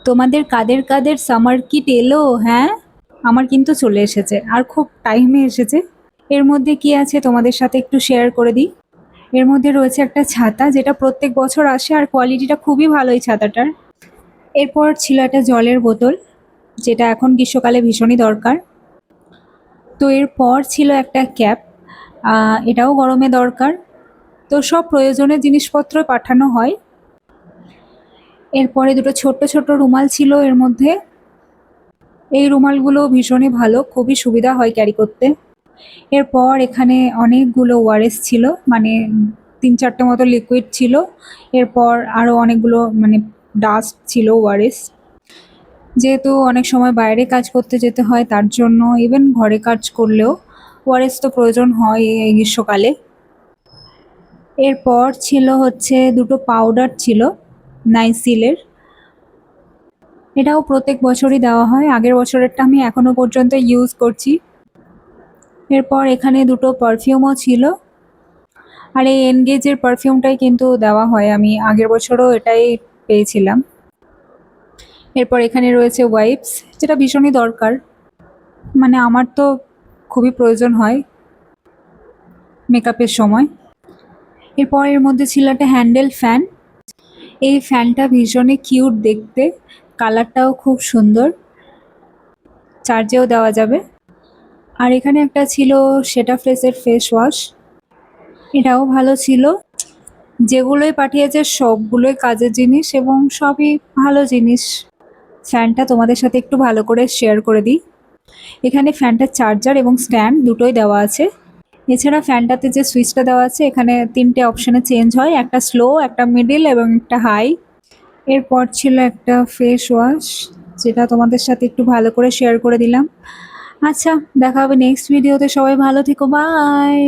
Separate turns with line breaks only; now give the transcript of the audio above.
তোমাদের কাদের কাদের summer kit এলো? হ্যাঁ, আমার কিন্তু চলে এসেছে, আর খুব টাইমে এসেছে। এর মধ্যে কি আছে তোমাদের সাথে একটু শেয়ার করে দিই। এর মধ্যে রয়েছে একটা ছাতা, যেটা প্রত্যেক বছর আসে আর কোয়ালিটিটা খুবই ভালো এই ছাতাটার। এরপর ছিল একটা জলের বোতল, যেটা এখন গ্রীষ্মকালে ভীষণই দরকার। তো এরপর ছিল একটা ক্যাপ, এটাও গরমে দরকার। তো সব প্রয়োজনীয় জিনিসপত্র পাঠানো হয়। এরপরে দুটো ছোট্ট ছোট্ট রুমাল ছিল এর মধ্যে। এই রুমালগুলো ভীষণই ভালো, খুবই সুবিধা হয় ক্যারি করতে। এরপর এখানে অনেকগুলো ওআরএস ছিল, মানে ৩-৪টে মতো লিকুইড ছিল। এরপর আরও অনেকগুলো মানে ডাস্ট ছিল ওআরএস। যেহেতু অনেক সময় বাইরে কাজ করতে যেতে হয়, তার জন্য ইভেন ঘরে কাজ করলেও ওআরএস তো প্রয়োজন হয় এই গ্রীষ্মকালে। এরপর ছিল হচ্ছে দুটো পাউডার ছিল নাইসিলের, এটাও প্রত্যেক বছরই দেওয়া হয়। আগের বছরেরটা আমি এখনো পর্যন্ত ইউজ করছি। এরপর এখানে দুটো পারফিউমও ছিল, আর এই এনগেজের পারফিউমটাই কিন্তু দেওয়া হয়, আমি আগের বছরও এটাই পেয়েছিলাম। এরপর এখানে রয়েছে ওয়াইপস, যেটা ভীষণই দরকার, মানে আমার তো খুবই প্রয়োজন হয় মেকআপের সময়। এরপর এর মধ্যে ছিল একটা হ্যান্ডেল ফ্যান। এই ফ্যানটা ভীষণই কিউট দেখতে, কালারটাও খুব সুন্দর, চার্জেও দেওয়া যাবে। আর এখানে একটা ছিল সেটাফ্রেশের ফেস ওয়াশ, এটাও ভালো ছিল। যেগুলোই পাঠিয়েছে সবগুলোই কাজের জিনিস এবং সবই ভালো জিনিস। ফ্যানটা তোমাদের সাথে একটু ভালো করে শেয়ার করে দিই। এখানে ফ্যানটার চার্জার এবং স্ট্যান্ড দুটোই দেওয়া আছে। এছাড়া ফ্যানটাতে যে সুইচটা দেওয়া আছে, এখানে 3টে অপশানে চেঞ্জ হয়, একটা স্লো, একটা মিডিল এবং একটা হাই। এরপর ছিল একটা ফেস ওয়াশ, যেটা তোমাদের সাথে একটু ভালো করে শেয়ার করে দিলাম। আচ্ছা, দেখা হবে নেক্সট ভিডিওতে। সবাই ভালো থেকো, বাই।